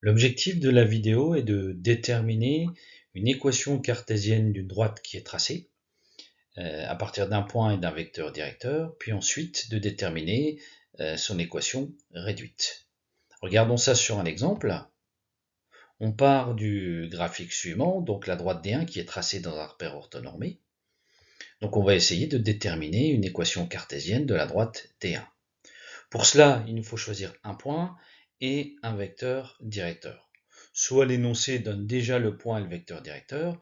L'objectif de la vidéo est de déterminer une équation cartésienne d'une droite qui est tracée à partir d'un point et d'un vecteur directeur, puis ensuite de déterminer son équation réduite. Regardons ça sur un exemple. On part du graphique suivant, donc la droite D1 qui est tracée dans un repère orthonormé. Donc on va essayer de déterminer une équation cartésienne de la droite D1. Pour cela, il nous faut choisir un point et un vecteur directeur. Soit l'énoncé donne déjà le point et le vecteur directeur,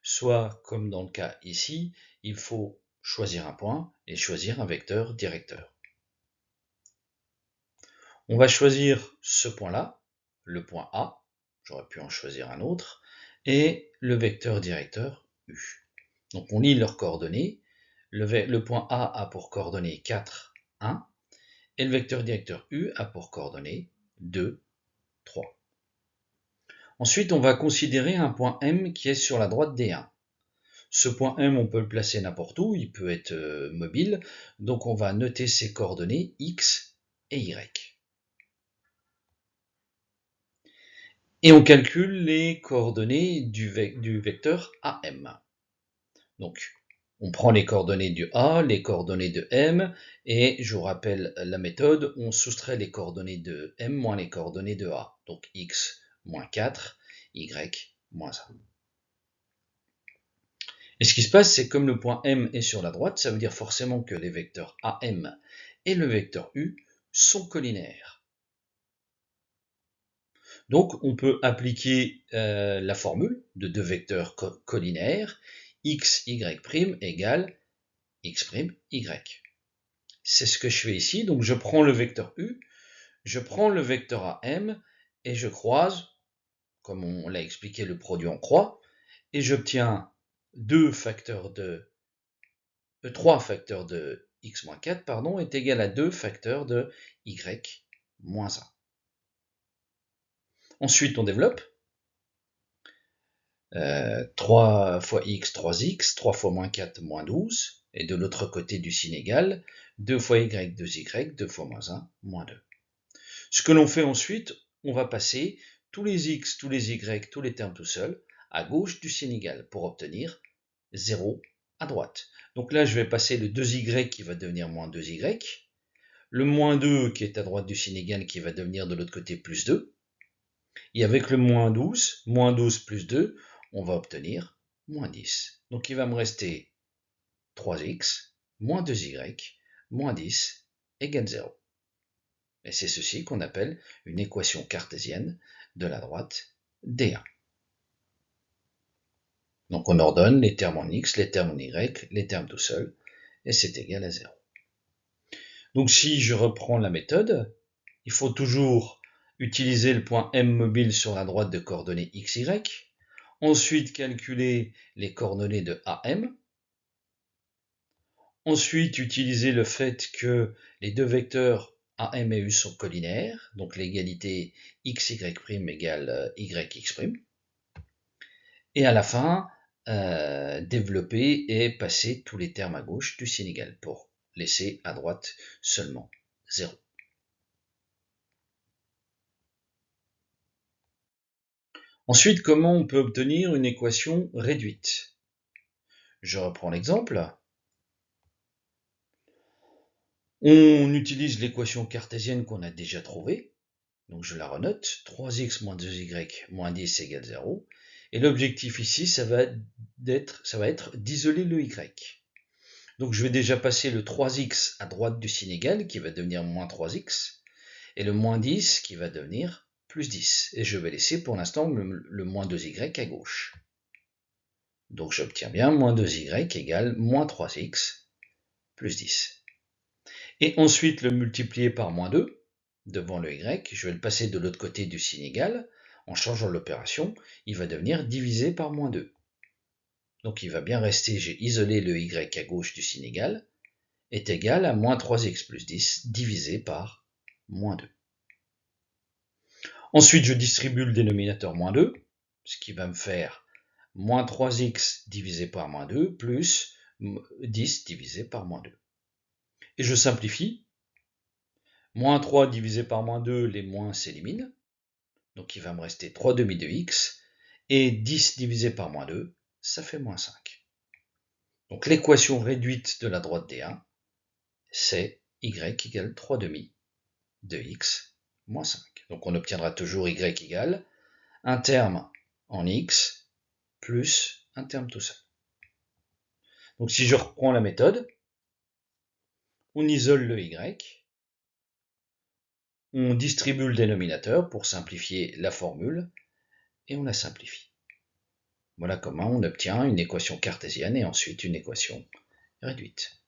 soit, comme dans le cas ici, il faut choisir un point et choisir un vecteur directeur. On va choisir ce point-là, le point A, j'aurais pu en choisir un autre, et le vecteur directeur U. Donc on lit leurs coordonnées. Le point A a pour coordonnées 4, 1, et le vecteur directeur U a pour coordonnées 2, 3. Ensuite, on va considérer un point M qui est sur la droite D1. Ce point M, on peut le placer n'importe où, il peut être mobile, donc on va noter ses coordonnées X et Y. Et on calcule les coordonnées du vecteur AM. Donc, on prend les coordonnées du A, les coordonnées de M, et je vous rappelle la méthode, on soustrait les coordonnées de M moins les coordonnées de A. Donc X moins 4, Y moins 1. Et ce qui se passe, c'est que comme le point M est sur la droite, ça veut dire forcément que les vecteurs AM et le vecteur U sont collinaires. Donc on peut appliquer la formule de deux vecteurs collinaires, x, y' égale x', y. C'est ce que je fais ici, donc je prends le vecteur U, je prends le vecteur AM, et je croise, comme on l'a expliqué, le produit en croix, et j'obtiens 3 facteurs de x moins 4 est égal à 2 facteurs de y moins 1. Ensuite, on développe. 3 fois x, 3x, 3 fois moins 4, moins 12. Et de l'autre côté du signe égal, 2 fois y, 2y, 2 fois moins 1, moins 2. Ce que l'on fait ensuite, on va passer tous les x, tous les y, tous les termes tout seuls, à gauche du signe égal, pour obtenir 0 à droite. Donc là, je vais passer le 2y qui va devenir moins 2y, le moins 2 qui est à droite du signe égal qui va devenir de l'autre côté plus 2, et avec le moins 12 plus 2, on va obtenir moins 10. Donc il va me rester 3x moins 2y moins 10 égale 0. Et c'est ceci qu'on appelle une équation cartésienne de la droite D1. Donc on ordonne les termes en x, les termes en y, les termes tout seuls, et c'est égal à 0. Donc si je reprends la méthode, il faut toujours utiliser le point M mobile sur la droite de coordonnées x, y, ensuite calculer les coordonnées de AM, ensuite utiliser le fait que les deux vecteurs AM et U sont collinaires, donc l'égalité x, y' égale y, x', et à la fin, développer et passer tous les termes à gauche du signe égal pour laisser à droite seulement 0. Ensuite, comment on peut obtenir une équation réduite? Je reprends l'exemple. On utilise l'équation cartésienne qu'on a déjà trouvée. Donc je la renote. 3x moins 2y moins 10 égale 0. Et l'objectif ici, ça va être d'isoler le y. Donc je vais déjà passer le 3x à droite du signe égal, qui va devenir moins 3x, et le moins 10 qui va devenir plus 10. Et je vais laisser pour l'instant le moins 2y à gauche. Donc j'obtiens bien moins 2y égale moins 3x plus 10. Et ensuite le multiplier par moins 2 devant le y, je vais le passer de l'autre côté du signe égal. En changeant l'opération, il va devenir divisé par moins 2. Donc il va bien rester, j'ai isolé le y à gauche du signe égal, est égal à moins 3x plus 10 divisé par moins 2. Ensuite, je distribue le dénominateur moins 2, ce qui va me faire moins 3x divisé par moins 2 plus 10 divisé par moins 2. Et je simplifie. Moins 3 divisé par moins 2, les moins s'éliminent. Donc il va me rester 3 demi de x, et 10 divisé par moins 2, ça fait moins 5. Donc l'équation réduite de la droite D1, c'est y égale 3 demi de x moins 5. Donc on obtiendra toujours y égale un terme en x plus un terme tout seul. Donc si je reprends la méthode, on isole le y, on distribue le dénominateur pour simplifier la formule, et on la simplifie. Voilà comment on obtient une équation cartésienne et ensuite une équation réduite.